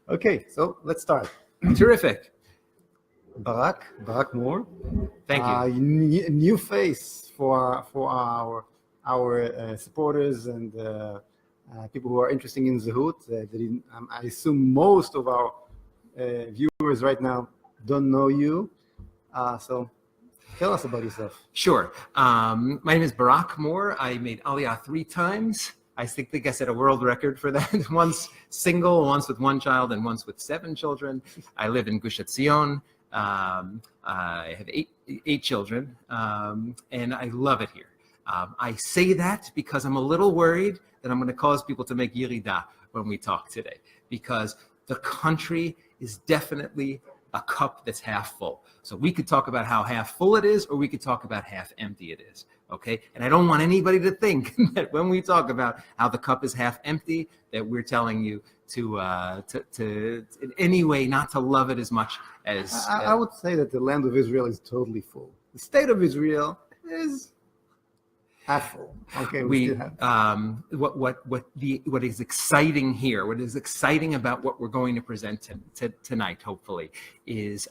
Okay, so let's start. Terrific. Barak Moore. Thank you. New face for our supporters and people who are interested in Zehut. I assume most of our viewers right now don't know you. So tell us about yourself. Sure. My name is Barak Moore. I made Aliyah 3 times. I think I set a world record for that. Once single, once with 1 child, and once with 7 children. I live in Gush Etzion. I have eight children, and I love it here. I say that because I'm a little worried that I'm going to cause people to make yirida when we talk today, because the country is definitely a cup that's half full. So we could talk about how half full it is, or we could talk about half empty it is. Okay, and I don't want anybody to think that when we talk about how the cup is half empty, that we're telling you to in any way not to love it as much as. I would say that the land of Israel is totally full. The state of Israel is half full. Okay, what is exciting here, what is exciting about what we're going to present tonight, hopefully, is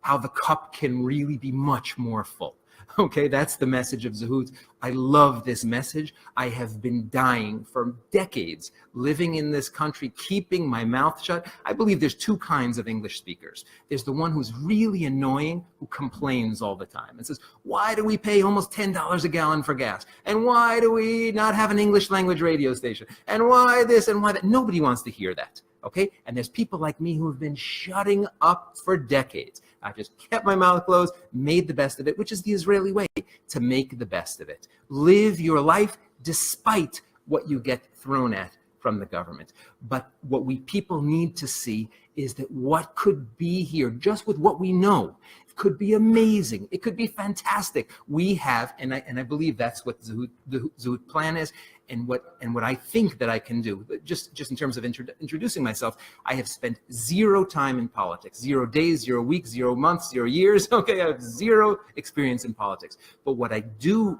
how the cup can really be much more full. Okay, that's the message of Zehut. I love this message. I have been dying for decades, living in this country, keeping my mouth shut. I believe there's 2 kinds of English speakers. There's the one who's really annoying, who complains all the time and says, why do we pay almost $10 a gallon for gas? And why do we not have an English language radio station? And why this and why that? Nobody wants to hear that. Okay, and there's people like me who have been shutting up for decades. I just kept my mouth closed, made the best of it, which is the Israeli way, to make the best of it. Live your life despite what you get thrown at from the government. But what we people need to see is that what could be here, just with what we know, could be amazing. It could be fantastic. We have, and I believe that's what the Zehut plan is, and what I think that I can do. Just in terms of introducing myself, I have spent 0 time in politics, 0 days, 0 weeks, 0 months, 0 years. Okay, I have 0 experience in politics. But what I do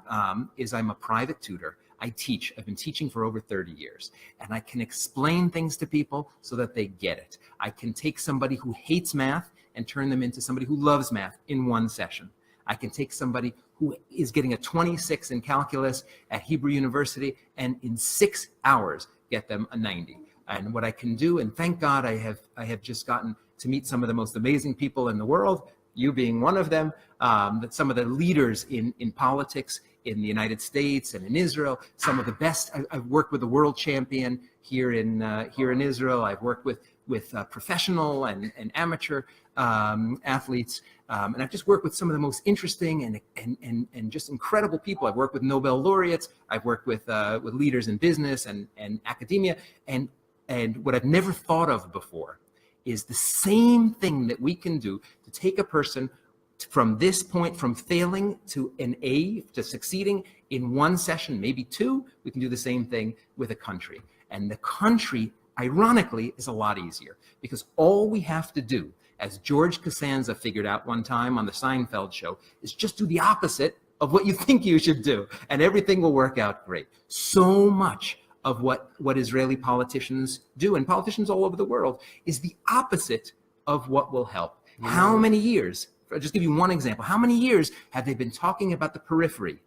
is I'm a private tutor. I teach. I've been teaching for over 30 years, and I can explain things to people so that they get it. I can take somebody who hates math and turn them into somebody who loves math in 1 session. I can take somebody who is getting a 26 in calculus at Hebrew University and in 6 hours get them a 90. And what I can do, and thank God I have just gotten to meet some of the most amazing people in the world, you being one of them, that some of the leaders in politics in the United States and in Israel, some of the best. I've worked with a world champion here in Israel. I've worked with professional and amateur athletes, and I've just worked with some of the most interesting and just incredible people. I've worked with Nobel laureates. I've worked with leaders in business and academia, and what I've never thought of before is the same thing that we can do to take a person from this point, from failing to an A, to succeeding in 1 session, maybe 2. We can do the same thing with a country. And the country, ironically, is a lot easier, because all we have to do, as George Costanza figured out one time on the Seinfeld show, is just do the opposite of what you think you should do, and everything will work out great. So much of what Israeli politicians do, and politicians all over the world, is the opposite of what will help. How many years? I'll just give you one example. How many years have they been talking about the periphery,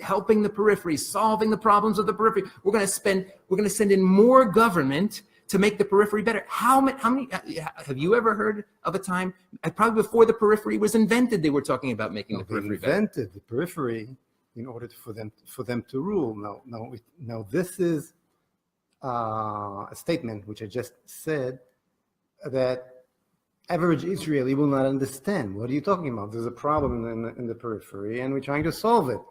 helping the periphery, solving the problems of the periphery? We're going to send in more government to make the periphery better. How many have you ever heard of a time, probably before the periphery was invented, they were talking about making the periphery better? They invented the periphery in order for them to rule. Now this is a statement which I just said, that average Israeli will not understand. What are you talking about? There's a problem in the periphery, and we're trying to solve it.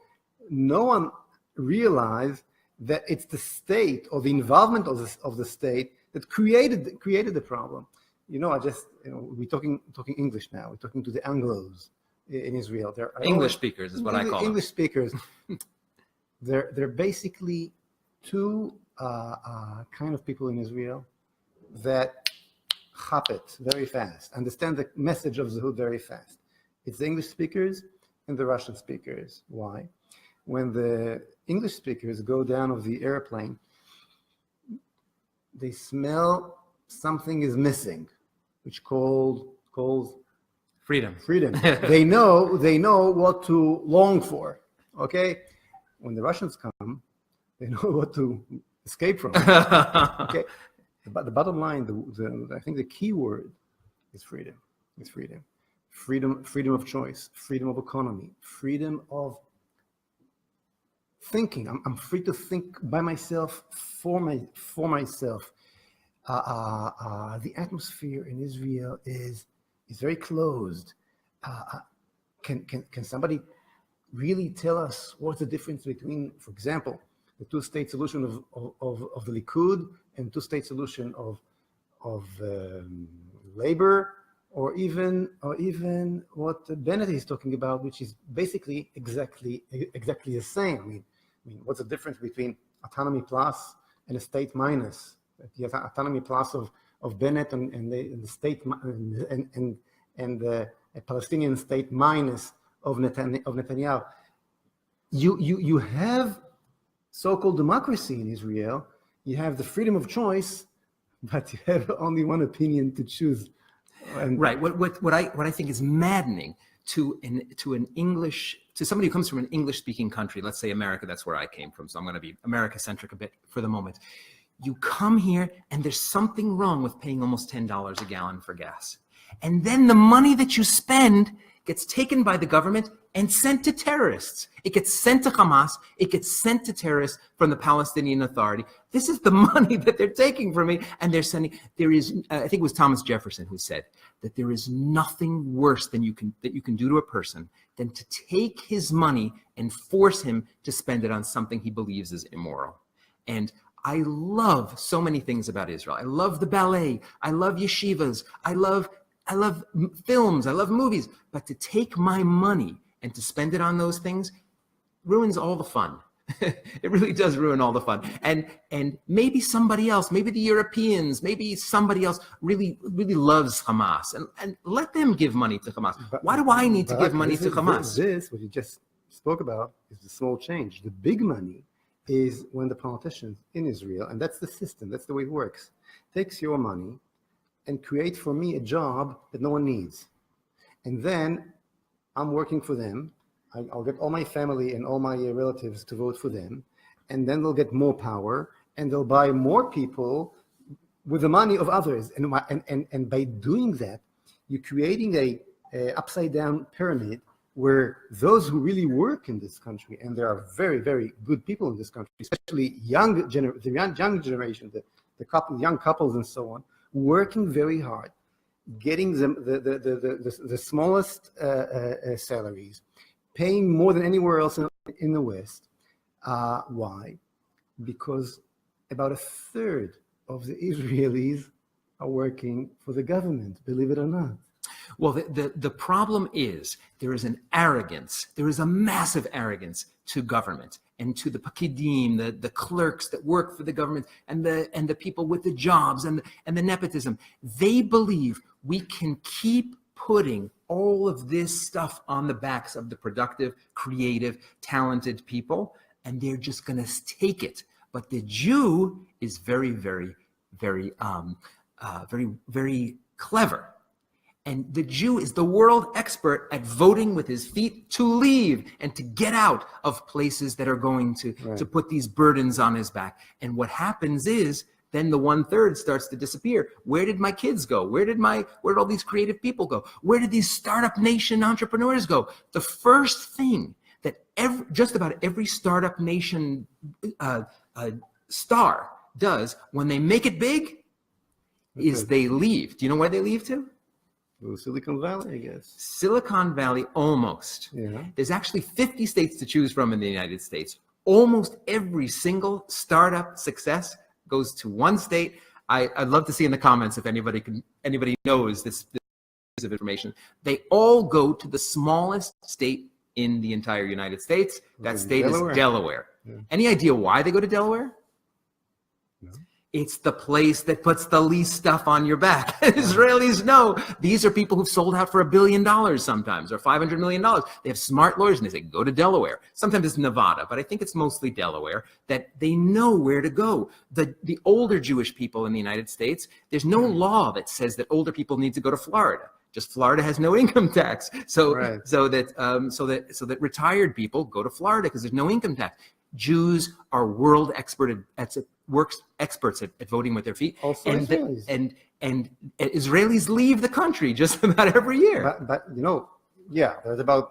No one realized that it's the state or the involvement of the state that created the problem. We're talking English now. We're talking to the Anglos in Israel. They're English speakers is what I call them. English speakers. They're basically 2 kind of people in Israel that hop it very fast, understand the message of Zehut very fast. It's the English speakers and the Russian speakers. Why? When the English speakers go down of the airplane, they smell something is missing, which calls Freedom. freedom. They know what to long for. Okay, when the Russians come, they know what to escape from. Okay, but the bottom line, I think the key word is freedom. It's freedom. Freedom of choice, freedom of economy, freedom of thinking. I'm free to think by myself, for myself. The atmosphere in Israel is very closed. Can somebody really tell us what's the difference between, for example, the two-state solution of the Likud and two-state solution of labor, or even what Bennett is talking about, which is basically exactly the same. I mean, what's the difference between autonomy plus and a state minus? The autonomy plus of Bennett and the state and the Palestinian state minus of Netanyahu. You have so-called democracy in Israel. You have the freedom of choice, but you have only one opinion to choose. Right. What I think is maddening to somebody who comes from an English-speaking country, let's say America, that's where I came from, so I'm going to be America-centric a bit for the moment. You come here and there's something wrong with paying almost $10 a gallon for gas. And then the money that you spend gets taken by the government and sent to terrorists. It gets sent to Hamas. It gets sent to terrorists from the Palestinian Authority. This is the money that they're taking from me, and they're sending. There is, I think it was Thomas Jefferson who said that there is nothing worse that you can do to a person than to take his money and force him to spend it on something he believes is immoral. And I love so many things about Israel. I love the ballet. I love yeshivas. I love films. I love movies. But to take my money and to spend it on those things ruins all the fun. It really does ruin all the fun. And maybe somebody else, maybe the Europeans, maybe somebody else really loves Hamas. And let them give money to Hamas. Why do I need to give money to Hamas? This, what you just spoke about, is the small change. The big money is when the politicians in Israel, and that's the system, that's the way it works, takes your money and create for me a job that no one needs. And then I'm working for them. I'll get all my family and all my relatives to vote for them. And then they'll get more power and they'll buy more people with the money of others. And by doing that, you're creating a upside down pyramid where those who really work in this country, and there are very, very good people in this country, especially the young generation, the young couples and so on, working very hard, getting the smallest salaries, paying more than anywhere else in the West. Why? Because about a third of the Israelis are working for the government, believe it or not. Well, the problem is there is an arrogance. There is a massive arrogance to government and to the pakidim, the clerks that work for the government, and the people with the jobs and the nepotism. They believe we can keep putting all of this stuff on the backs of the productive, creative, talented people, and they're just going to take it. But the Jew is very, very, very, very clever. And the Jew is the world expert at voting with his feet to leave and to get out of places that are going to put these burdens on his back. And what happens is then the 1/3 starts to disappear. Where did my kids go? Where did all these creative people go? Where did these startup nation entrepreneurs go? The first thing that just about every startup nation star does when they make it big is they leave. Do you know where they leave to? Silicon Valley, I guess. Silicon Valley, almost. Yeah. There's actually 50 states to choose from in the United States. Almost every single startup success goes to one state. I'd love to see in the comments if anybody knows this piece of information. They all go to the smallest state in the entire United States. That state is Delaware. Yeah. Any idea why they go to Delaware? No. It's the place that puts the least stuff on your back. Israelis know these are people who've sold out for $1 billion sometimes, or $500 million. They have smart lawyers and they say, go to Delaware. Sometimes it's Nevada, but I think it's mostly Delaware, that they know where to go. The older Jewish people in the United States, there's no law that says that older people need to go to Florida. Just Florida has no income tax. So that retired people go to Florida because there's no income tax. Jews are world experts at voting with their feet. Also and Israelis. And Israelis leave the country just about every year. But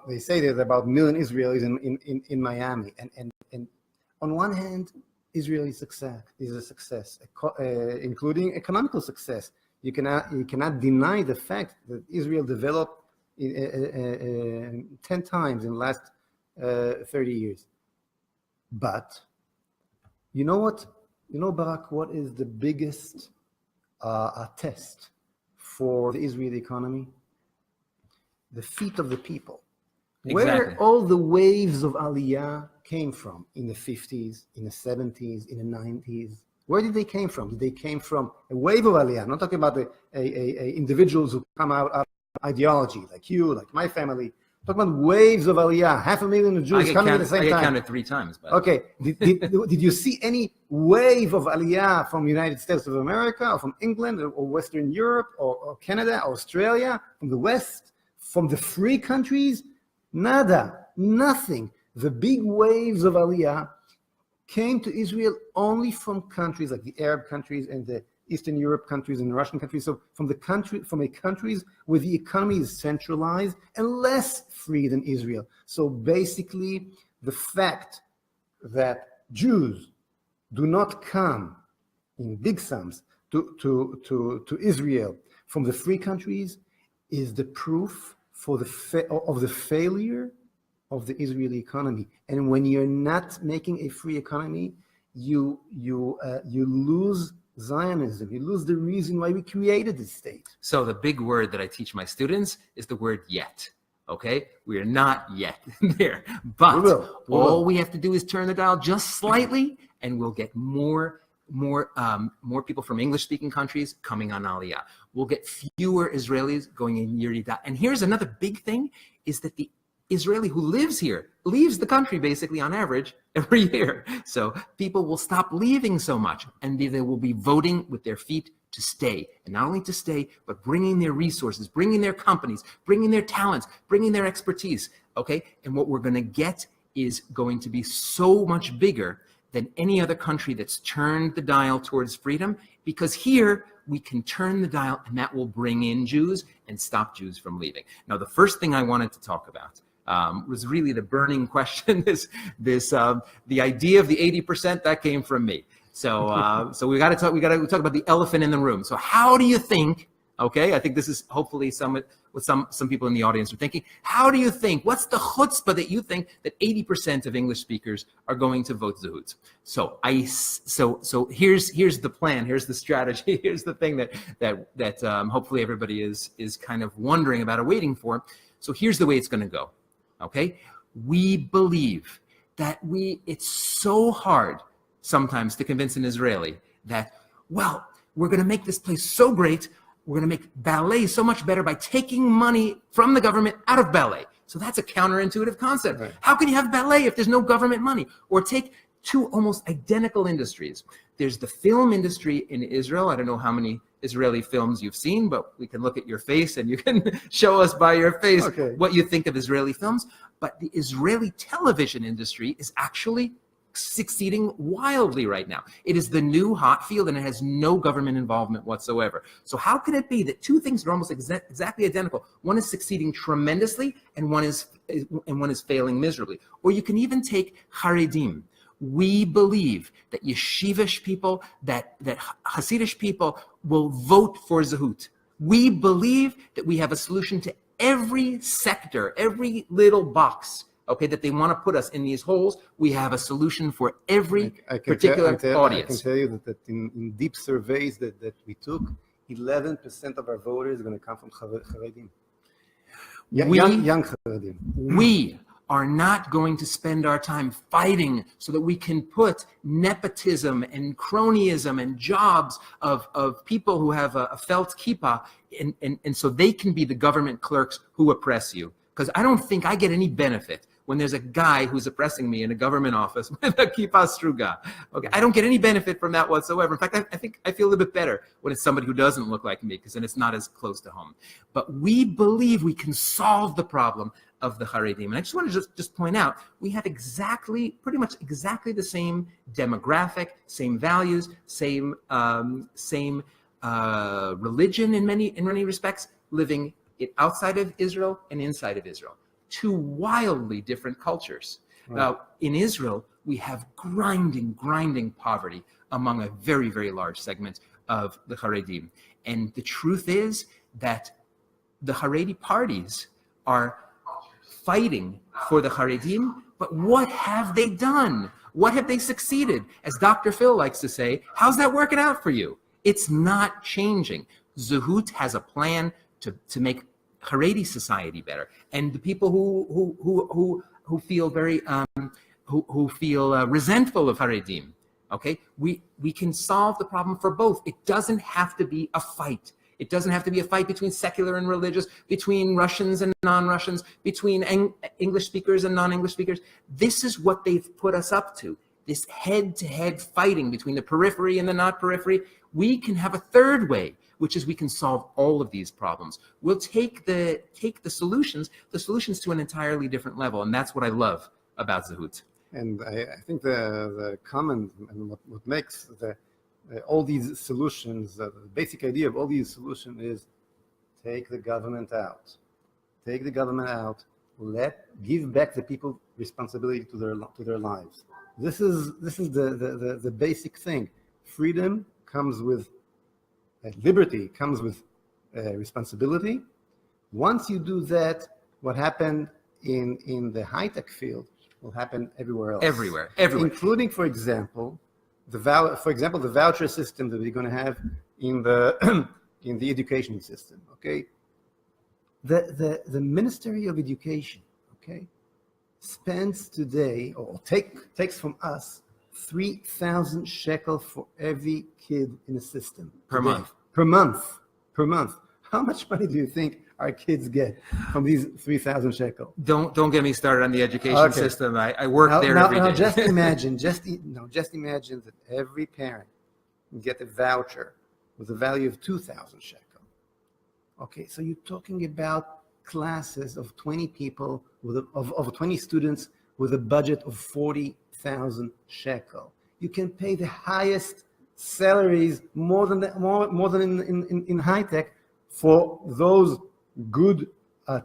they say there's about 1 million Israelis in Miami. And on one hand, Israeli success is a success, including economical success. You cannot deny the fact that Israel developed 10 times in the last 30 years. But you know what? Barak, what is the biggest test for the Israeli economy? The feet of the people. Exactly. Where all the waves of Aliyah came from in the 50s, in the 70s, in the 90s. Where did they came from? Did they came from a wave of Aliyah? I'm not talking about individuals who come out of ideology, like you, like my family. I'm talking about waves of Aliyah, 500,000 Jews coming at the same time. I counted 3 times. But. Okay. Did you see any wave of Aliyah from the United States of America, or from England, or Western Europe, or Canada, or Australia, from the West, from the free countries? Nada. Nothing. The big waves of Aliyah came to Israel only from countries like the Arab countries and the Eastern Europe countries and the Russian countries. So from countries where the economy is centralized and less free than Israel. So basically, the fact that Jews do not come in big sums to Israel from the free countries is the proof of the failure of the Israeli economy. And when you're not making a free economy, you lose Zionism. You lose the reason why we created this state. So the big word that I teach my students is the word yet. Okay? We are not yet there. But all we have to do is turn the dial just slightly, and we'll get more people from English-speaking countries coming on Aliyah. We'll get fewer Israelis going in Yerida. And here's another big thing, is that the Israeli who lives here leaves the country basically on average every year. So people will stop leaving so much, and they will be voting with their feet to stay. And not only to stay, but bringing their resources, bringing their companies, bringing their talents, bringing their expertise. Okay? And what we're going to get is going to be so much bigger than any other country that's turned the dial towards freedom, because here we can turn the dial, and that will bring in Jews and stop Jews from leaving. Now, the first thing I wanted to talk about was really the burning question. The idea of the 80% that came from me. So we got to talk about the elephant in the room. So how do you think? Okay, I think this is hopefully what some people in the audience are thinking. How do you think? What's the chutzpah that you think that 80% of English speakers are going to vote Zehut? So here's the plan. Here's the strategy. Here's the thing that hopefully everybody is kind of wondering about or waiting for. So here's the way it's going to go. Okay, we believe that it's so hard sometimes to convince an Israeli that, well, we're going to make this place so great. We're going to make ballet so much better by taking money from the government out of ballet. So that's a counterintuitive concept. Right. How can you have ballet if there's no government money? Or take 2 almost identical industries. There's the film industry in Israel. I don't know how many Israeli films you've seen, but we can look at your face and you can show us by your face what you think of Israeli films. But the Israeli television industry is actually succeeding wildly right now. It is the new hot field, and it has no government involvement whatsoever. So how can it be that 2 things are almost exactly identical? One is succeeding tremendously, and one is failing miserably. Or you can even take Haredim. We believe that yeshivish people, that Hasidish people will vote for Zehut. We believe that we have a solution to every sector, every little box, okay, that they want to put us in these holes. We have a solution for every particular audience. I can tell you that in deep surveys that we took, 11% of our voters are going to come from Haredim. Young Haredim. We are not going to spend our time fighting so that we can put nepotism and cronyism and jobs of people who have a felt kippah, and so they can be the government clerks who oppress you. Because I don't think I get any benefit when there's a guy who's oppressing me in a government office with a kippah struga. Okay, I don't get any benefit from that whatsoever. In fact, I think I feel a little bit better when it's somebody who doesn't look like me, because then it's not as close to home. But we believe we can solve the problem of the Haredim. And I just want to just point out, we have pretty much exactly the same demographic, same values, same religion in many respects, living outside of Israel and inside of Israel. Two wildly different cultures. Right. In Israel, we have grinding poverty among a very, very large segment of the Haredim. And the truth is that the Haredi parties are fighting for the Haredim, but what have they done? What have they succeeded? As Dr. Phil likes to say, how's that working out for you? It's not changing. Zehut has a plan to make Haredi society better, and the people who feel very who feel resentful of Haredim. Okay, we can solve the problem for both. It doesn't have to be a fight. It doesn't have to be a fight between secular and religious, between Russians and non-Russians, between English speakers and non-English speakers. This is what they've put us up to. This head-to-head fighting between the periphery and the not periphery. We can have a third way, which is we can solve all of these problems. We'll take the solutions to an entirely different level, and that's what I love about Zehut. And I think the common and what makes all these solutions, the basic idea of all these solutions is take the government out. Take the government out. Give back the people responsibility to their lives. This is the basic thing. Freedom comes with liberty, comes with responsibility. Once you do that, what happened in the high-tech field will happen everywhere else. Everywhere. Including, for example, the voucher system that we're going to have in the in the education system. Okay, the Ministry of Education, okay, spends today or takes from us 3,000 shekel for every kid in the system per month. Per month. How much money do you think our kids get from these 3,000 shekel? Don't get me started on the education system. I work there every day. Now just imagine that every parent can get a voucher with a value of 2,000 shekel. Okay, so you're talking about classes of 20 people of 20 students with a budget of 40,000 shekel. You can pay the highest salaries, more than in high tech, for those good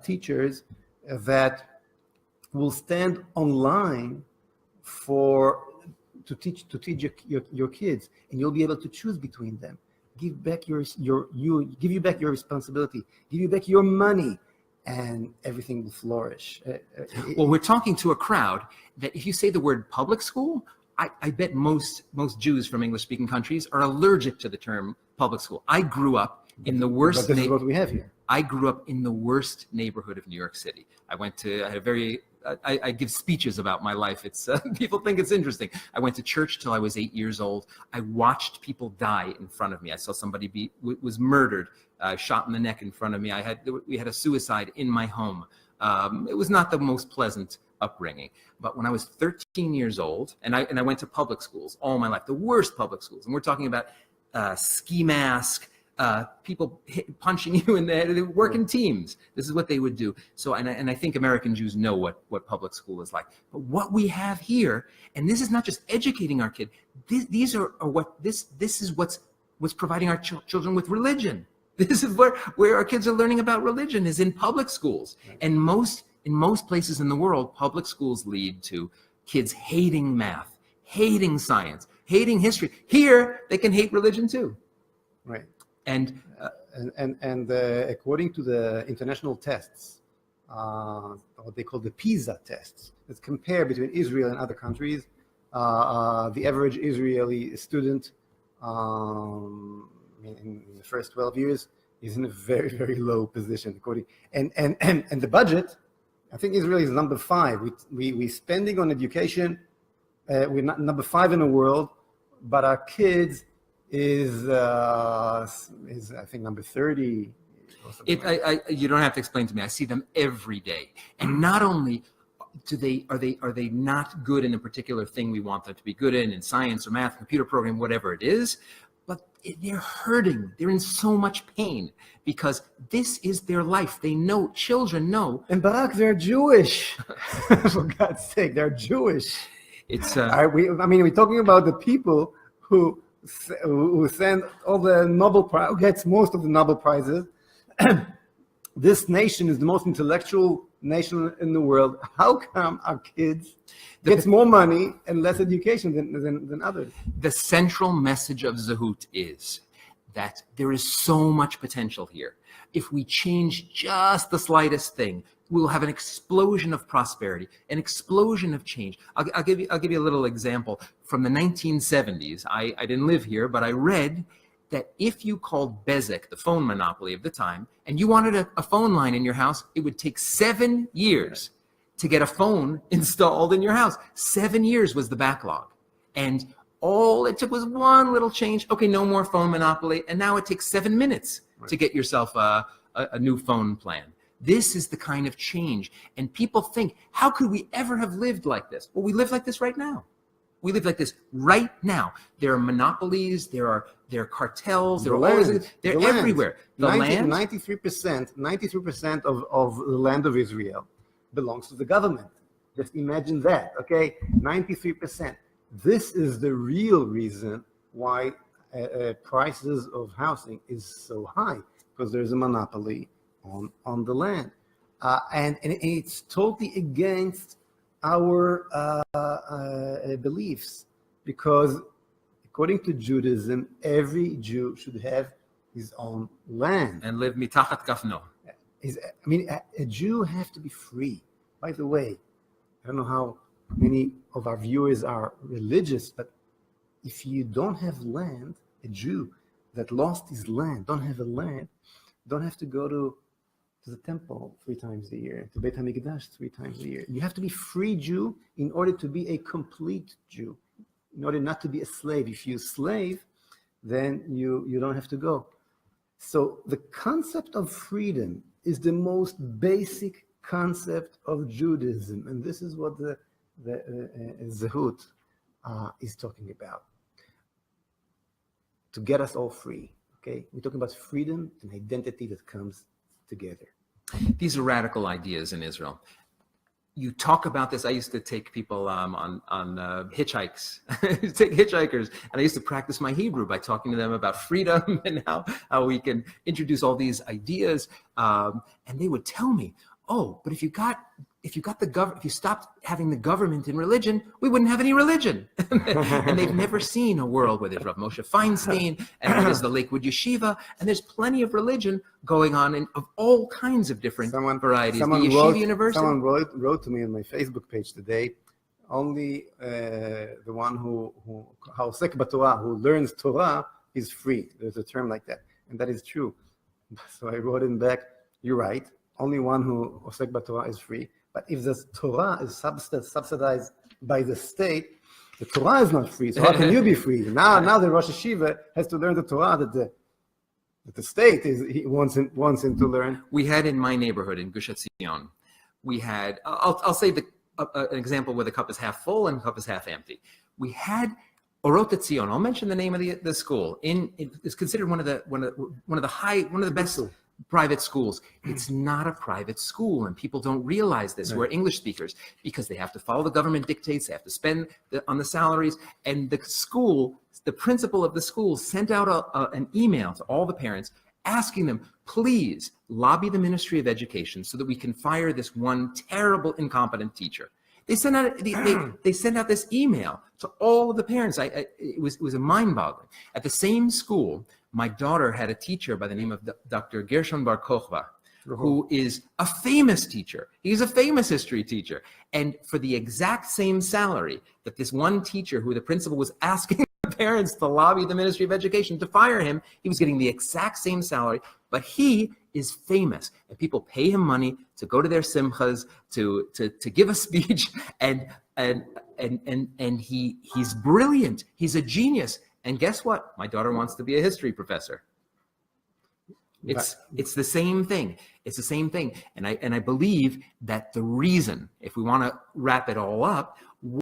teachers that will stand online to teach your kids, and you'll be able to choose between them. Give you back your responsibility, give you back your money, and everything will flourish. Well, we're talking to a crowd that if you say the word public school, I bet most Jews from English-speaking countries are allergic to the term public school. I grew up in the worst. But this is what we have here. I grew up in the worst neighborhood of New York City. I give speeches about my life. It's people think it's interesting. I went to church till I was 8 years old. I watched people die in front of me. I saw somebody was murdered, shot in the neck in front of me. We had a suicide in my home. It was not the most pleasant upbringing. But when I was 13 years old, and I went to public schools all my life, the worst public schools, and we're talking about ski mask, people punching you in the head, working teams. This is what they would do. So, and I think American Jews know what public school is like. But what we have here, and this is not just educating our kid. This is what's providing our children with religion. This is where our kids are learning about religion, is in public schools. And in most places in the world, public schools lead to kids hating math, hating science, hating history. Here, they can hate religion too. Right. And according to the international tests, what they call the PISA tests, that compare between Israel and other countries, the average Israeli student in the first 12 years is in a very, very low position. And the budget I think Israel is number 5. We spending on education. We're not number 5 in the world, but our kids is I think number 30. Or something like that. You don't have to explain to me. I see them every day, and not only are they not good in a particular thing we want them to be good in science or math, computer program, whatever it is, but they're hurting. They're in so much pain because this is their life. They know, children know. And Barak, they're Jewish. For God's sake, they're Jewish. It's we're talking about the people who send all the Nobel Prize, who gets most of the Nobel Prizes. This nation is the most intellectual nation in the world. How come our kids gets more money and less education than others? The central message of Zehut is that there is so much potential here. If we change just the slightest thing, we'll have an explosion of prosperity, an explosion of change. I'll give you a little example from the 1970s. I didn't live here, but I read that if you called Bezek, the phone monopoly of the time, and you wanted a phone line in your house, it would take 7 years to get a phone installed in your house. 7 years was the backlog. And all it took was one little change. Okay, no more phone monopoly. And now it takes 7 minutes to get yourself a new phone plan. This is the kind of change. And people think, how could we ever have lived like this? Well, we live like this right now. We live like this right now. There are monopolies, there are cartels, they're everywhere. The land, 93% of the land of Israel belongs to the government. Just imagine that, okay? 93%. This is the real reason why prices of housing is so high, because there's a monopoly on the land. And it's totally against our beliefs, because according to Judaism, every Jew should have his own land and live mitachat kafno. A Jew has to be free. By the way, I don't know how many of our viewers are religious, but if you don't have land, a Jew that lost his land, don't have to go to the temple 3 times a year, to Beit HaMikdash 3 times a year. You have to be free Jew in order to be a complete Jew, in order not to be a slave. If you're a slave, then you don't have to go. So the concept of freedom is the most basic concept of Judaism, and this is what the Zehut is talking about. To get us all free, okay? We're talking about freedom and identity that comes together. These are radical ideas in Israel. You talk about this. I used to take people on hitchhikes, take hitchhikers, and I used to practice my Hebrew by talking to them about freedom and how we can introduce all these ideas. And they would tell me, "Oh, but if you stopped having the government in religion, we wouldn't have any religion." And they've never seen a world where there's Rav Moshe Feiglin and there's the Lakewood Yeshiva, and there's plenty of religion going on of all kinds of different varieties. The Yeshiva University. Someone wrote to me on my Facebook page today, only the one who Ha'osek b'Torah, who learns Torah, is free. There's a term like that, and that is true. So I wrote him back, "You're right. Only one who Ha'osek b'Torah is free. But if the Torah is subsidized by the state, the Torah is not free. So how can you be free?" Now the Rosh Hashiva has to learn the Torah that the state wants him to learn. We had in my neighborhood in Gush Etzion, we had, I'll say an example where the cup is half full and the cup is half empty. We had Orot Etzion. I'll mention the name of the school. It's considered one of the best private schools. It's not a private school, and people don't realize this, who are English speakers, because they have to follow the government dictates, they have to spend on the salaries, and the principal of the school sent out an email to all the parents asking them, please lobby the Ministry of Education so that we can fire this one terrible, incompetent teacher. They sent out this email to all of the parents. It was a mind-boggling. At the same school, my daughter had a teacher by the name of Dr. Gershon Bar Kochva, who is a famous teacher. He's a famous history teacher. And for the exact same salary that this one teacher, who the principal was asking parents to lobby the Ministry of Education to fire him. He was getting the exact same salary, but he is famous, and people pay him money to go to their simchas, to give a speech, and he's brilliant. He's a genius. And guess what? My daughter wants to be a history professor. It's the same thing. It's the same thing. And I believe that the reason, if we want to wrap it all up,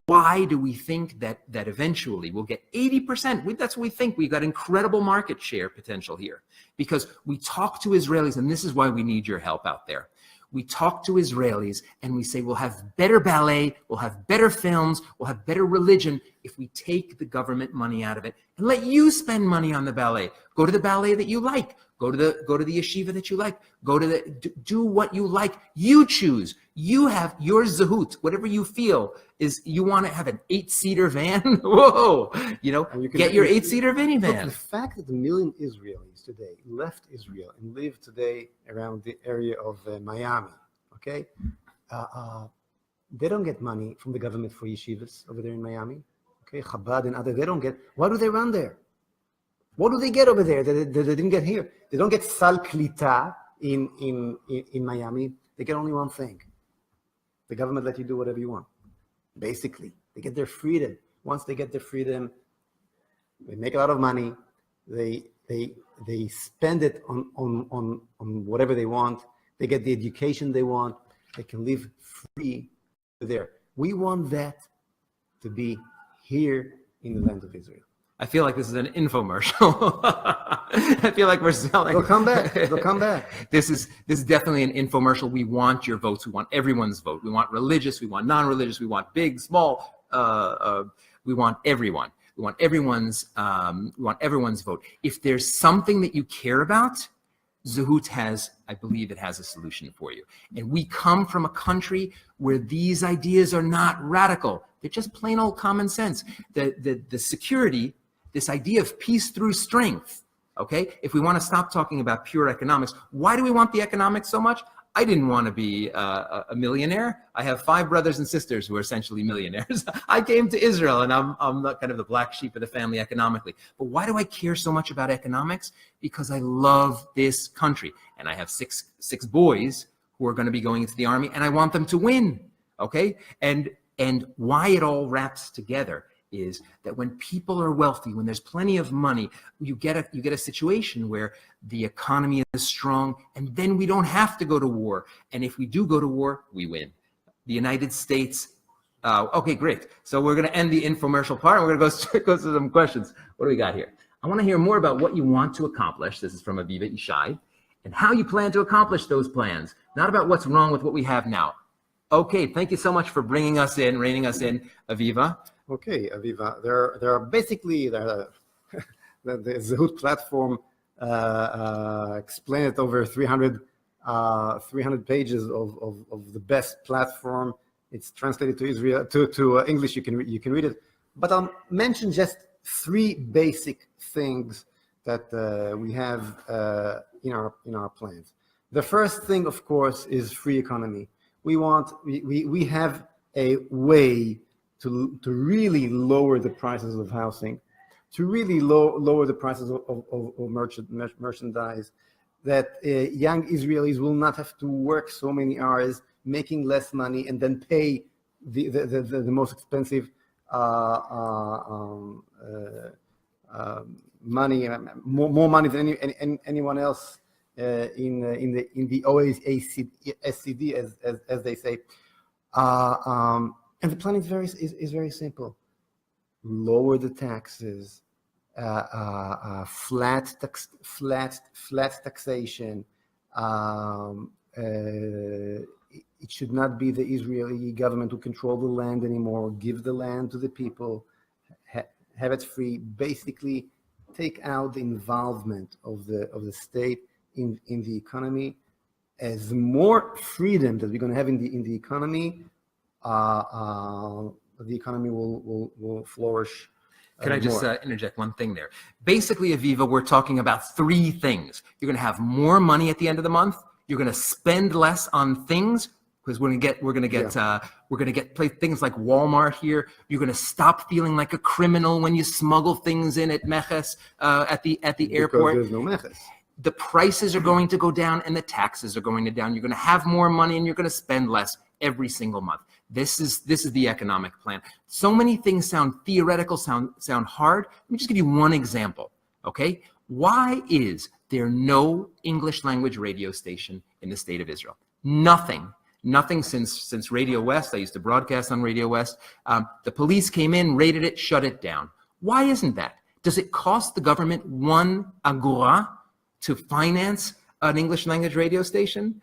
why do we think that eventually we'll get 80%? That's what we think. We've got incredible market share potential here, because we talk to Israelis, and this is why we need your help out there. We talk to Israelis and we say, we'll have better ballet, we'll have better films, we'll have better religion if we take the government money out of it and let you spend money on the ballet. Go to the ballet that you like. Go to the yeshiva that you like. Do what you like. You choose. You have your Zehut. Whatever you feel is, you want to have an 8-seater van. Whoa, get your 8-seater minivan. The fact that 1 million Israelis today left Israel and live today around the area of Miami, okay, they don't get money from the government for yeshivas over there in Miami, okay, Chabad and other. They don't get. Why do they run there? What do they get over there that they didn't get here? They don't get sal klita in Miami. They get only one thing. The government let you do whatever you want. Basically, they get their freedom. Once they get their freedom, they make a lot of money. They spend it on whatever they want. They get the education they want. They can live free there. We want that to be here in the land of Israel. I feel like this is an infomercial. I feel like we're selling. They'll come back. They'll come back. This is definitely an infomercial. We want your votes. We want everyone's vote. We want religious. We want non-religious. We want big, small. We want everyone. We want everyone's. We want everyone's vote. If there's something that you care about, Zehut has, I believe it has a solution for you. And we come from a country where these ideas are not radical. They're just plain old common sense. The security, this idea of peace through strength, okay? If we want to stop talking about pure economics, why do we want the economics so much? I didn't want to be a millionaire. I have 5 brothers and sisters who are essentially millionaires. I came to Israel, and I'm not kind of the black sheep of the family economically. But why do I care so much about economics? Because I love this country. And I have six boys who are going to be going into the army, and I want them to win, okay? And why it all wraps together is that when people are wealthy, when there's plenty of money, you get a situation where the economy is strong, and then we don't have to go to war. And if we do go to war, we win. The United States. Okay, great. So we're going to end the infomercial part, and we're going to go to some questions. What do we got here? I want to hear more about what you want to accomplish. This is from Aviva Ishai, and how you plan to accomplish those plans. Not about what's wrong with what we have now. Okay, thank you so much for reining us in, Aviva. Okay, Aviva. There are basically the Zehut platform explained it over 300 pages of the best platform. It's translated to Israel to English. You can read it, but I'll mention just 3 basic things that we have in our plans. The first thing, of course, is free economy. We have a way to really lower the prices of housing, to really lower the prices of merchandise, that young Israelis will not have to work so many hours, making less money, and then pay the most expensive money, more money than anyone else in the OECD, as they say. And the plan is very simple. Lower the taxes, flat taxation. It should not be the Israeli government who control the land anymore. Give the land to the people. Have it free. Basically, take out the involvement of the state in the economy. As more freedom that we're going to have in the economy, the economy will flourish. Can I just interject one thing there? Basically, Aviva, we're talking about 3 things. You're going to have more money at the end of the month. You're going to spend less on things, because we're gonna get things like Walmart here. You're gonna stop feeling like a criminal when you smuggle things in at Meches at the airport. Because there's no meches. The prices are going to go down and the taxes are going to down. You're going to have more money and you're going to spend less every single month. This is the economic plan. So many things sound theoretical, sound hard. Let me just give you one example, okay? Why is there no English language radio station in the state of Israel? Nothing since Radio West. I used to broadcast on Radio West. The police came in, raided it, shut it down. Why isn't that? Does it cost the government 1 agora to finance an English language radio station?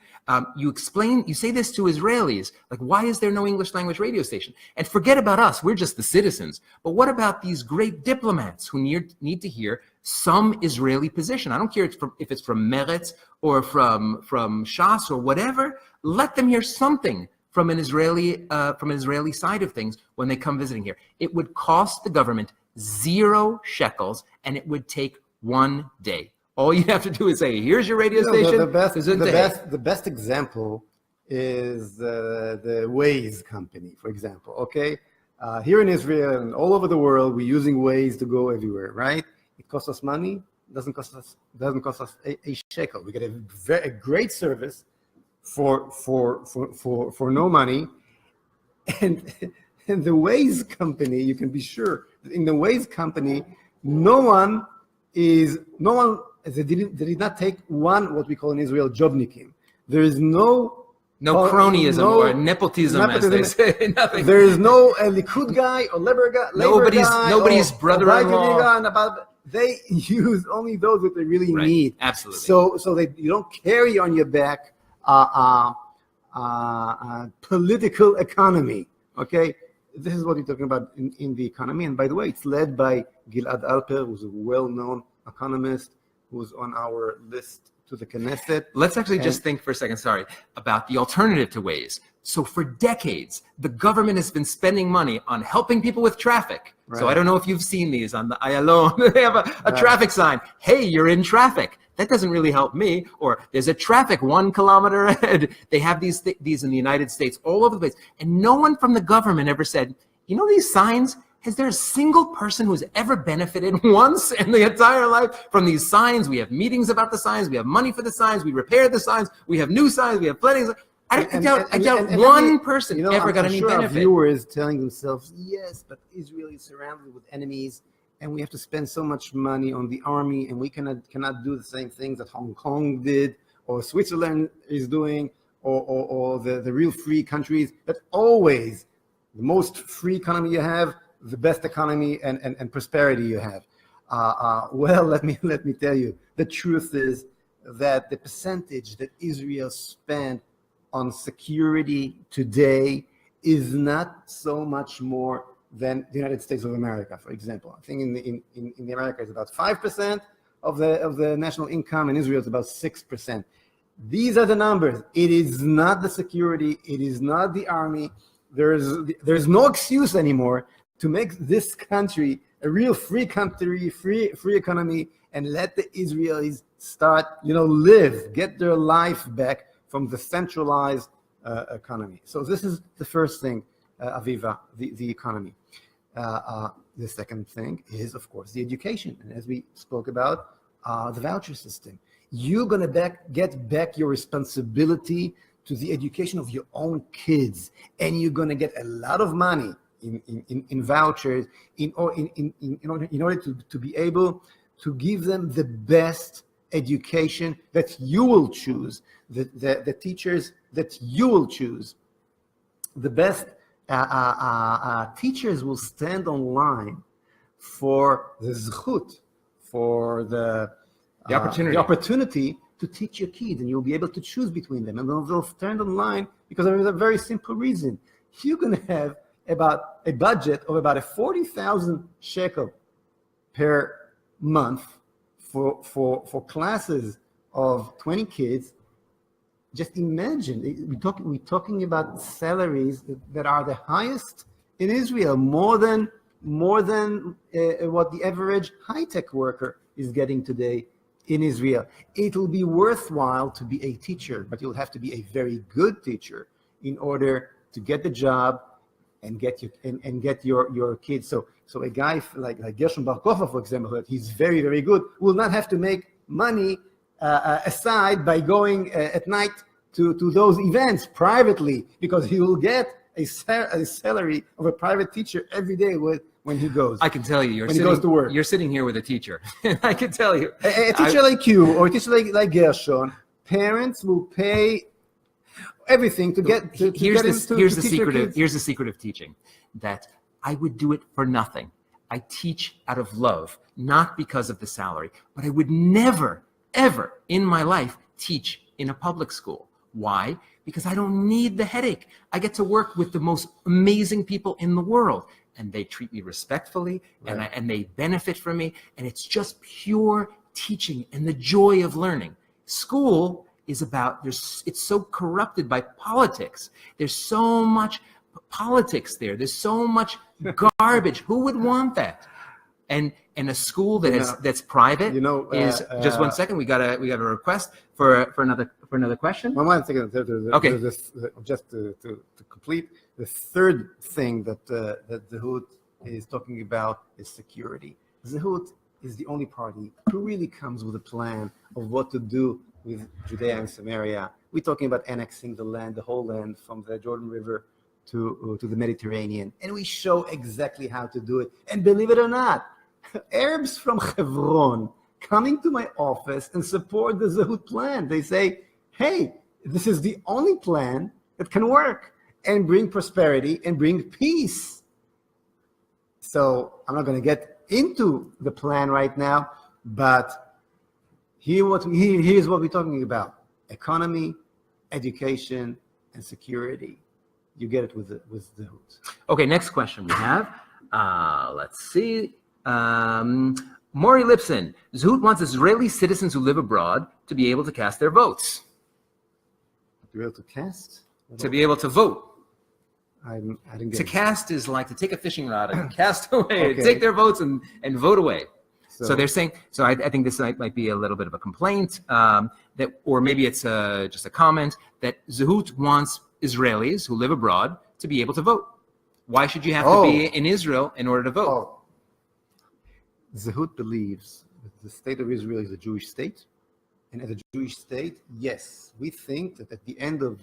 You say this to Israelis, like, why is there no English language radio station? And forget about us, we're just the citizens. But what about these great diplomats who need to hear some Israeli position? I don't care if it's from Meretz or from Shas or whatever. Let them hear something from an Israeli side of things when they come visiting here. It would cost the government 0 shekels, and it would take 1 day. All you have to do is say, here's your radio station. The best example is the Waze company, for example, okay? Here in Israel and all over the world, we're using Waze to go everywhere, right? It costs us money. It doesn't cost us a shekel. We get a great service for no money. And the Waze company, you can be sure, in the Waze company, they did not take what we call in Israel jobnikim. There is no cronyism or nepotism, as they say. Nothing. There is no Likud guy or Labor guy. Nobody's brother-in-law. They use only those that they really need. Absolutely. So that you don't carry on your back political economy. Okay, this is what you're talking about in the economy. And by the way, it's led by Gilad Alper, who's a well-known economist, who's on our list to the Knesset. Let's actually just think for a second, about the alternative to Waze. So for decades, the government has been spending money on helping people with traffic. Right. So I don't know if you've seen these on the Ayalon. They have a traffic sign. Hey, you're in traffic. That doesn't really help me. Or there's a traffic 1 kilometer ahead. They have these in the United States all over the place. And no one from the government ever said, you know these signs? Is there a single person who's ever benefited once in the entire life from these signs? We have meetings about the signs. We have money for the signs. We repair the signs. We have new signs. We have plenty of. I doubt one person ever got any benefit. Our viewers telling themselves, yes, but Israel is surrounded with enemies, and we have to spend so much money on the army, and we cannot do the same things that Hong Kong did, or Switzerland is doing, or the real free countries. But always, the most free economy you have, the best economy and prosperity you have. Well, let me tell you, the truth is that the percentage that Israel spent on security today is not so much more than the United States of America, for example. I think in the America it's about 5% of the national income. In Israel it's about 6%. These are the numbers. It is not the security. It is not the army. There's no excuse anymore to make this country a real free country, free economy, and let the Israelis start, live, get their life back from the centralized economy. So this is the first thing, Aviva, the economy. The second thing is, of course, the education. And as we spoke about, the voucher system. You're going to get back your responsibility to the education of your own kids, and you're going to get a lot of money in vouchers in order to be able to give them the best education that you will choose, the teachers that you will choose. The best teachers will stand online for the Zehut, for the opportunity to teach your kids, and you'll be able to choose between them. And they'll stand online because there is a very simple reason. You're going to have about a budget of about 40,000 shekel per month for classes of 20 kids. Just imagine, we're talking about salaries that are the highest in Israel, more than what the average high-tech worker is getting today in Israel. It will be worthwhile to be a teacher, but you'll have to be a very good teacher in order to get the job and get your kids. So a guy like Gershon Bar Kochba, for example, that he's very, very good, will not have to make money aside by going at night to those events privately, because he will get a salary of a private teacher every day when he goes. I can tell you, when he goes to work. You're sitting here with a teacher. I can tell you. A teacher like you or a teacher like Gershon, parents will pay everything to get to here's get the him here's to the teach your secret of kids. here's the secret of teaching, that I would do it for nothing. I teach out of love, not because of the salary. But I would never, ever in my life teach in a public school. Why? Because I don't need the headache. I get to work with the most amazing people in the world, and they treat me respectfully, Right. and they benefit from me, and it's just pure teaching and the joy of learning. School is about, it's so corrupted by politics. There's so much politics there. There's so much garbage. Who would want that? And a school that's private is just 1 second. We got a request for another question. One second. Okay. Just to complete, the third thing that Zehut is talking about is security. Zehut is the only party who really comes with a plan of what to do with Judea and Samaria. We're talking about annexing the land, the whole land, from the Jordan River to the Mediterranean, and we show exactly how to do it. And believe it or not, Arabs from Hebron coming to my office and support the Zehut plan. They say, hey, this is the only plan that can work and bring prosperity and bring peace. So I'm not going to get into the plan right now, but here's what we're talking about: economy, education, and security. You get it with Zehut. Okay, next question we have. Let's see. Maury Lipson. Zehut wants Israeli citizens who live abroad to be able to cast their votes. To be able to cast? To be able to vote. I didn't get To it. cast is like to take a fishing rod and cast away, Okay. take their votes and vote away. So they're saying, so I think this might be a little bit of a complaint, that, or maybe it's just a comment, that Zehut wants Israelis who live abroad to be able to vote. Why should you have to be in Israel in order to vote? Zehut believes that the state of Israel is a Jewish state, and as a Jewish state, yes, we think that at the end of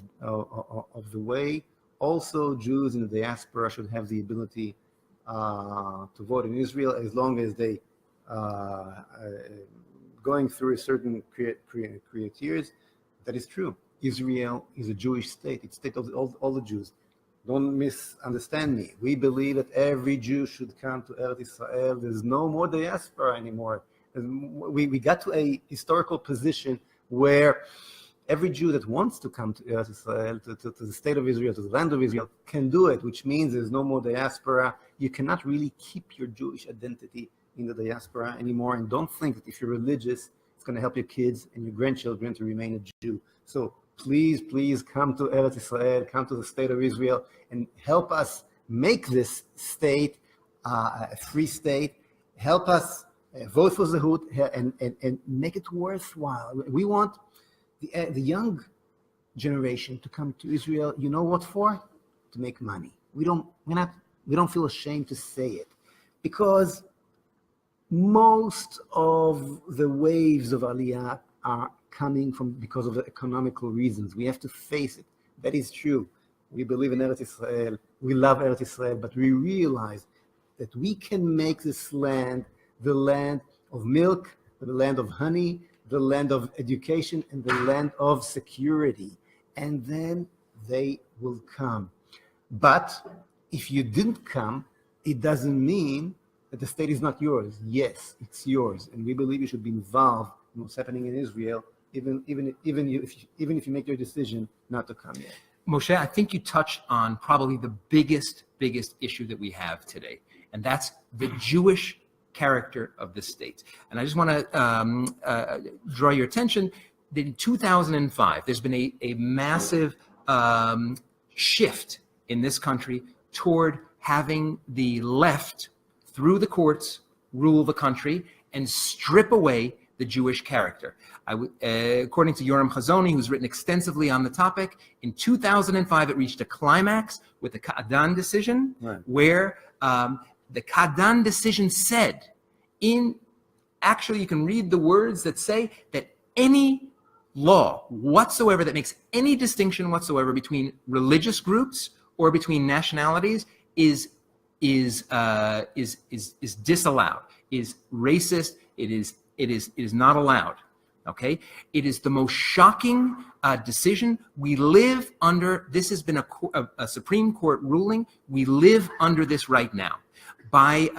the way, also Jews in the diaspora should have the ability to vote in Israel, as long as they going through a certain criteria. That is true. Israel is a Jewish state. It's state of all the Jews. Don't misunderstand me. We believe that every Jew should come to Eretz Israel. There's no more diaspora anymore. We got to a historical position where every Jew that wants to come to Eretz Israel, to the state of Israel, to the land of Israel, can do it, which means there's no more diaspora. You cannot really keep your Jewish identity in the diaspora anymore. And don't think that if you're religious, it's going to help your kids and your grandchildren to remain a Jew. So please come to Eretz Israel, come to the state of Israel, and help us make this state a free state. Help us vote for Zehut and make it worthwhile. We want the young generation to come to Israel. You know what for? To make money. We don't feel ashamed to say it, because most of the waves of Aliyah are coming because of the economical reasons. We have to face it. That is true. We believe in Eretz Israel. We love Eretz Israel, but we realize that we can make this land the land of milk, the land of honey, the land of education, and the land of security. And then they will come. But if you didn't come, it doesn't mean that the state is not yours. Yes, it's yours. And we believe you should be involved in what's happening in Israel, even if you make your decision not to come yet. Moshe, I think you touched on probably the biggest issue that we have today, and that's the Jewish character of the state. And I just want to draw your attention that in 2005, there's been a massive shift in this country toward having the left, through the courts, rule the country and strip away the Jewish character. According to Yoram Chazoni, who's written extensively on the topic, in 2005 it reached a climax with the Ka'adan decision, Right. where the Ka'adan decision said, actually you can read the words that say that any law whatsoever that makes any distinction whatsoever between religious groups or between nationalities is disallowed, is racist. It is not allowed. Okay, it is the most shocking decision. We live under. This has been a Supreme Court ruling. We live under this right now. By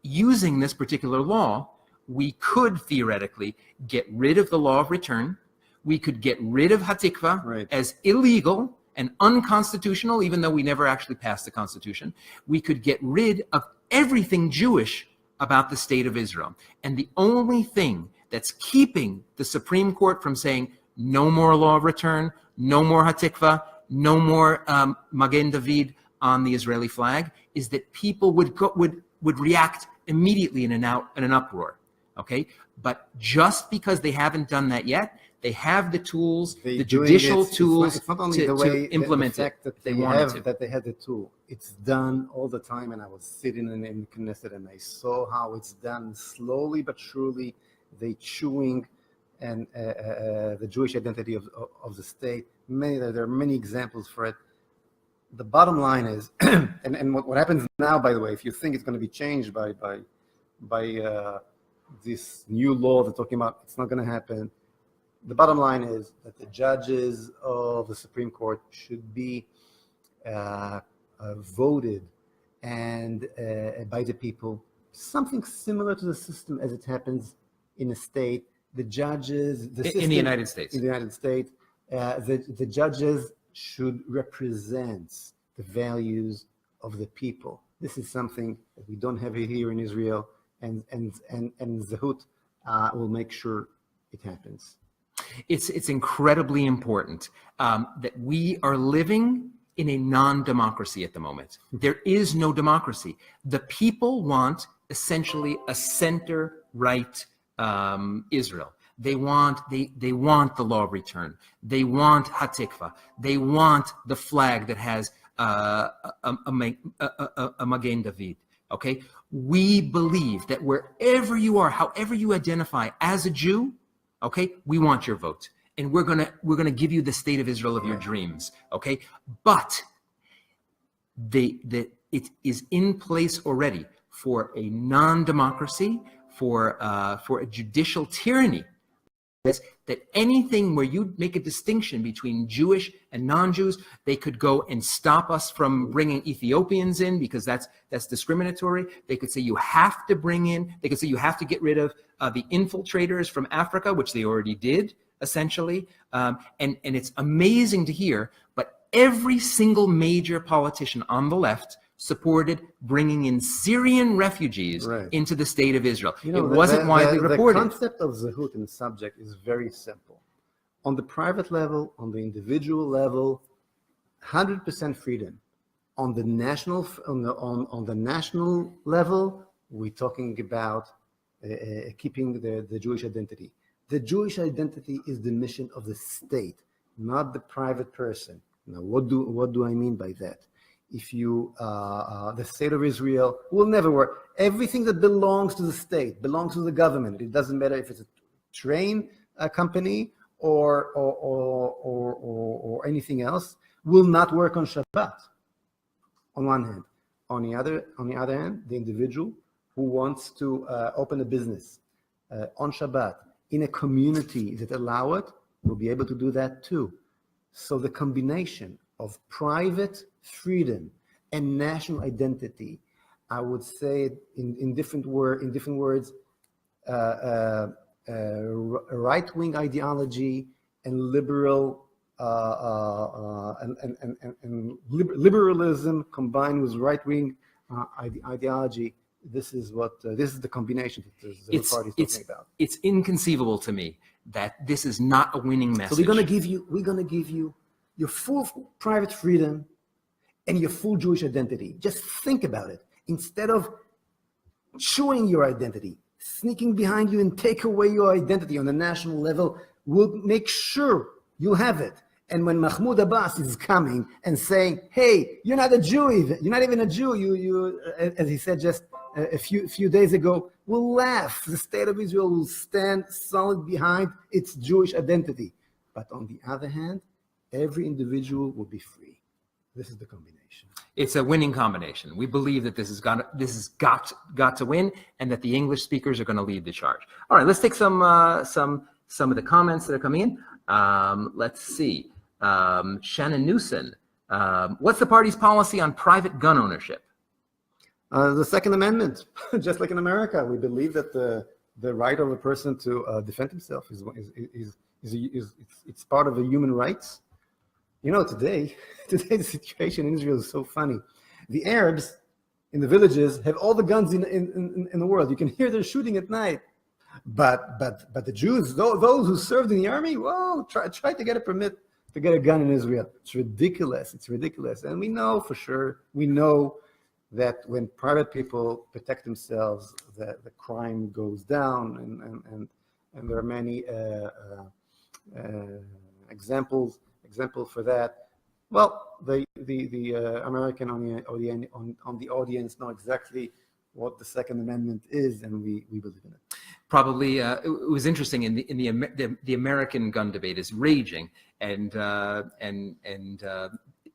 using this particular law, we could theoretically get rid of the law of return. We could get rid of Hatikva Right. as illegal and unconstitutional, even though we never actually passed the Constitution. We could get rid of everything Jewish about the state of Israel. And the only thing that's keeping the Supreme Court from saying no more law of return, no more Hatikva, no more Magen David on the Israeli flag is that people would react immediately in an uproar. Okay, but just because they haven't done that yet, they have the tools, the judicial tools it's not only the way, to implement the fact it. that They they wanted have, to. that they had the tool. It's done all the time, and I was sitting in Knesset and I saw how it's done slowly but surely. They chewing and the Jewish identity of the state. There are many examples for it. The bottom line is, and what happens now, by the way, if you think it's going to be changed by this new law they're talking about, it's not going to happen. The bottom line is that the judges of the Supreme Court should be voted and by the people, something similar to the system as it happens in a state. The judges, In the United States. in the United States, the judges should represent the values of the people. This is something that we don't have here in Israel, and Zehut will make sure it happens. It's incredibly important that we are living in a non-democracy at the moment. There is no democracy. The people want essentially a center-right Israel. They want the law of return. They want Hatikva. They want the flag that has a Magen David. Okay, we believe that wherever you are, however you identify as a Jew, okay, we want your vote, and we're gonna give you the state of Israel of your dreams. Okay, but it is in place already for a non-democracy, for a judicial tyranny. That anything where you make a distinction between Jewish and non-Jews, they could go and stop us from bringing Ethiopians in because that's discriminatory. They could say you have to bring in. They could say you have to get rid of the infiltrators from Africa, which they already did essentially. And it's amazing to hear. But every single major politician on the left supported bringing in Syrian refugees into the state of Israel. It wasn't widely reported. The concept of Zehut in the subject is very simple. On the private level, on the individual level, 100% freedom. On the national level, we're talking about keeping the Jewish identity. The Jewish identity is the mission of the state, not the private person. Now, what do I mean by that? If the state of Israel will never work. Everything that belongs to the state belongs to the government. It doesn't matter if it's a train company or anything else. Will not work on Shabbat. On one hand, on the other hand, the individual who wants to open a business on Shabbat in a community that allow it will be able to do that too. So the combination of private freedom and national identity, I would say in different words, right-wing ideology and liberal and liberalism combined with right-wing ideology. This is the combination that the party is talking about. It's inconceivable to me that this is not a winning message. So we're gonna give you your full private freedom and your full Jewish identity. Just think about it. Instead of chewing your identity, sneaking behind you and take away your identity on the national level will make sure you have it. And when Mahmoud Abbas is coming and saying, "Hey, you're not a Jew even. You're not even a Jew. You, as he said just a few days ago," we'll laugh. The state of Israel will stand solid behind its Jewish identity. But on the other hand, every individual will be free. This is the combination. It's a winning combination. We believe that this has got to win, and that the English speakers are going to lead the charge. All right, let's take some of the comments that are coming in. Let's see. Shannon Newson, what's the party's policy on private gun ownership? The Second Amendment, just like in America, we believe that the right of a person to defend himself it's part of the human rights. You know, today the situation in Israel is so funny. The Arabs in the villages have all the guns in the world. You can hear they're shooting at night. But the Jews, those who served in the army, whoa, try to get a permit to get a gun in Israel. It's ridiculous. It's ridiculous. And we know for sure, that when private people protect themselves, that the crime goes down, and there are many examples for that. Well, the American on the audience know exactly what the Second Amendment is, and we believe in it. Probably it was interesting in the American gun debate is raging, and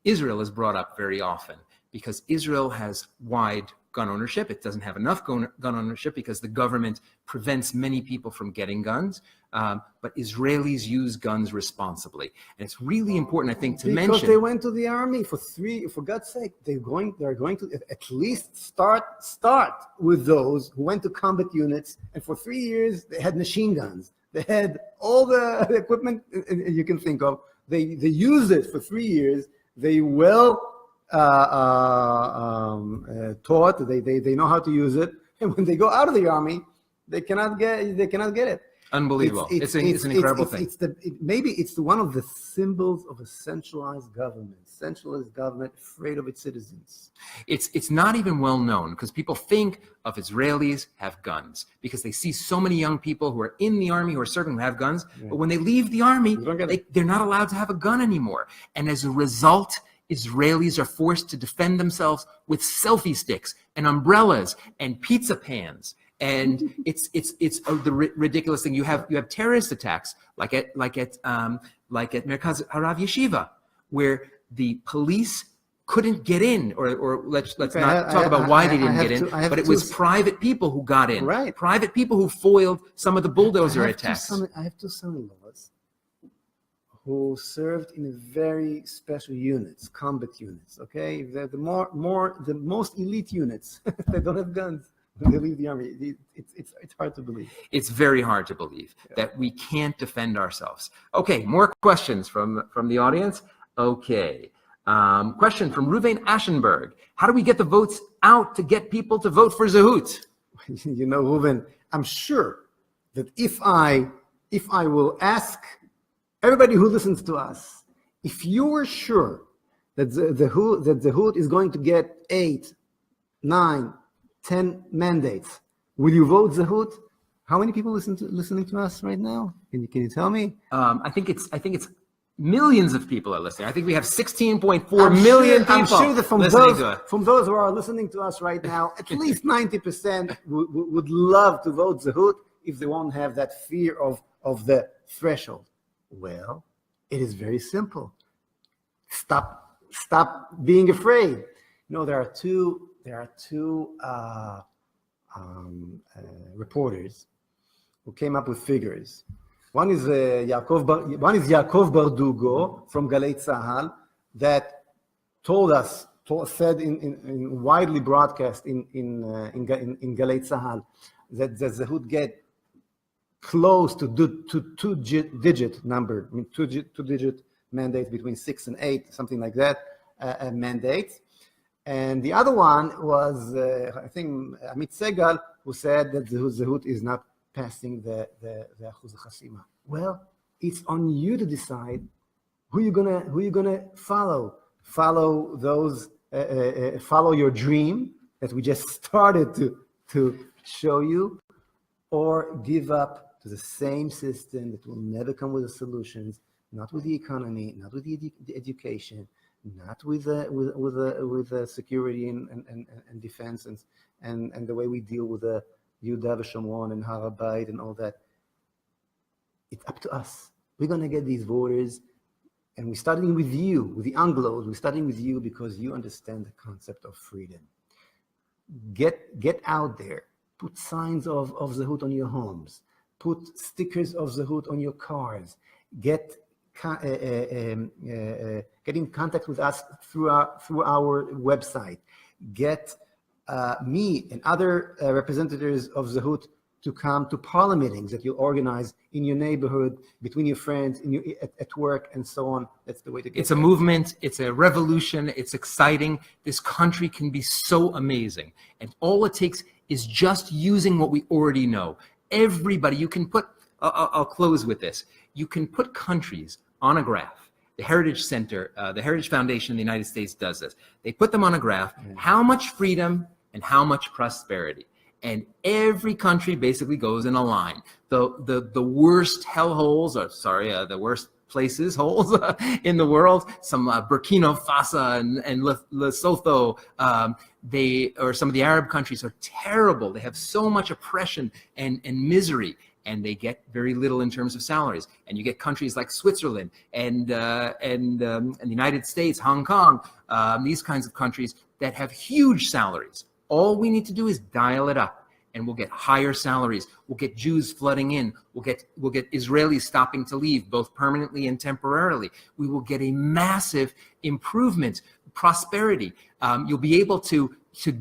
Israel is brought up very often because Israel has wide gun ownership. It doesn't have enough gun ownership because the government prevents many people from getting guns. But Israelis use guns responsibly, and it's really important, I think, to mention. Because they went to the army for God's sake, they're going to at least start with those who went to combat units, and for 3 years they had machine guns. They had all the equipment you can think of. They used it for 3 years. They taught. They know how to use it, and when they go out of the army, they cannot get it. Unbelievable. It's an incredible thing. Maybe it's one of the symbols of a centralized government afraid of its citizens. It's not even well known because people think of Israelis have guns because they see so many young people who are in the army who are serving who have guns. Yeah. But when they leave the army, they're not allowed to have a gun anymore. And as a result, Israelis are forced to defend themselves with selfie sticks and umbrellas and pizza pans. And it's the ridiculous thing. You have terrorist attacks like at Merkaz Harav Yeshiva, where the police couldn't get in, or let's not talk about why they didn't get in, but it was private people who got in, right? Private people who foiled some of the bulldozer attacks. I have two son-in-laws who served in very special units, combat units. Okay, they're the most elite units. They don't have guns. They leave the army. It's hard to believe. It's very hard to believe that we can't defend ourselves. Okay, more questions from the audience. Okay, question from Ruvain Aschenberg. How do we get the votes out to get people to vote for Zehut? You know, Ruvain, I'm sure that if I will ask everybody who listens to us, if you were sure that Zehut is going to get 8, 9, 10 mandates, will you vote Zehut? How many people listening to us right now? Can you tell me? I think it's millions of people are listening. I think we have 16.4 million people. I'm sure that from those who are listening to us right now, at least 90% would love to vote Zehut if they won't have that fear of the threshold. Well, it is very simple. Stop being afraid. You know, there are two reporters who came up with figures. One is Yaakov Bardugo from Galei Tzahal that said in widely broadcast in Galei Tzahal that Zehut get close to two-digit number, I mean two-digit mandates between 6 and 8, something like that, mandates. And the other one was, I think, Amit Segal, who said that Zehut is not passing the Achuz HaChasima. Well, it's on you to decide who you're gonna follow. Follow your dream that we just started to show you, or give up to the same system that will never come with the solutions, not with the economy, not with the education, not with security and defense and the way we deal with the Yehuda v'Shomron and Har HaBayit and all that. It's up to us. We're going to get these voters, and we're starting with you, with the Anglos. We're starting with you because you understand the concept of freedom. Get out there. Put signs of Zehut on your homes. Put stickers of Zehut on your cars. Get in contact with us through our website. Get me and other representatives of Zehut to come to parlor meetings that you'll organize in your neighborhood, between your friends, at work, and so on. That's the way to get It's a movement. It's a revolution. It's exciting. This country can be so amazing. And all it takes is just using what we already know. Everybody, you can put, I'll close with this. You can put countries on a graph. The Heritage Center, the Heritage Foundation in the United States does this. They put them on a graph, how much freedom and how much prosperity. And every country basically goes in a line. The worst hellholes, the worst places, holes in the world, some Burkina Faso and Lesotho, or some of the Arab countries are terrible. They have so much oppression and misery, and they get very little in terms of salaries. And you get countries like Switzerland and the United States, Hong Kong, these kinds of countries that have huge salaries. All we need to do is dial it up, and we'll get higher salaries. We'll get Jews flooding in. We'll get Israelis stopping to leave, both permanently and temporarily. We will get a massive improvement, prosperity. You'll be able to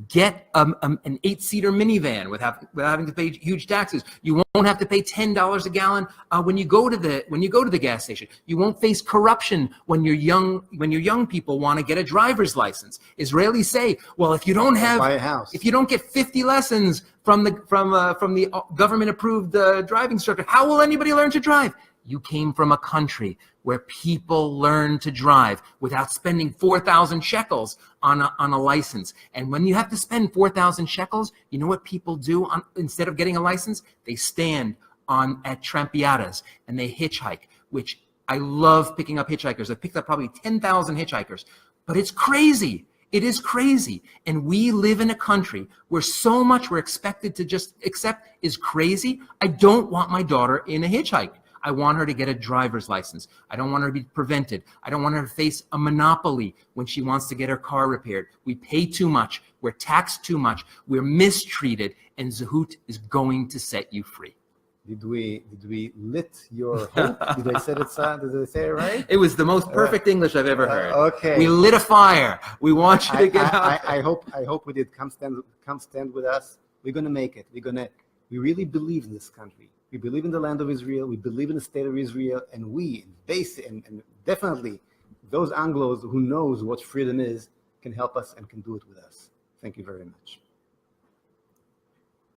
get an 8-seater minivan without having to pay huge taxes. You won't have to pay $10 a gallon when you go to the gas station. You won't face corruption when your young people want to get a driver's license. Israelis say, well, if you don't get 50 lessons from the government approved driving instructor, how will anybody learn to drive? You came from a country where people learn to drive without spending 4,000 shekels on a license. And when you have to spend 4,000 shekels, you know what people do instead of getting a license? They stand at trampiadas and they hitchhike, which I love picking up hitchhikers. I've picked up probably 10,000 hitchhikers, but it's crazy. It is crazy. And we live in a country where so much we're expected to just accept is crazy. I don't want my daughter in a hitchhike. I want her to get a driver's license. I don't want her to be prevented. I don't want her to face a monopoly when she wants to get her car repaired. We pay too much. We're taxed too much. We're mistreated. And Zehut is going to set you free. Did we lit your hope? Did I say it right? It was the most perfect English I've ever heard. Okay. We lit a fire. We want you to get out. I hope we did. Come stand with us. We're gonna make it. We really believe in this country. We believe in the land of Israel. We believe in the state of Israel, and and definitely those Anglos who knows what freedom is can help us and can do it with us. Thank you very much.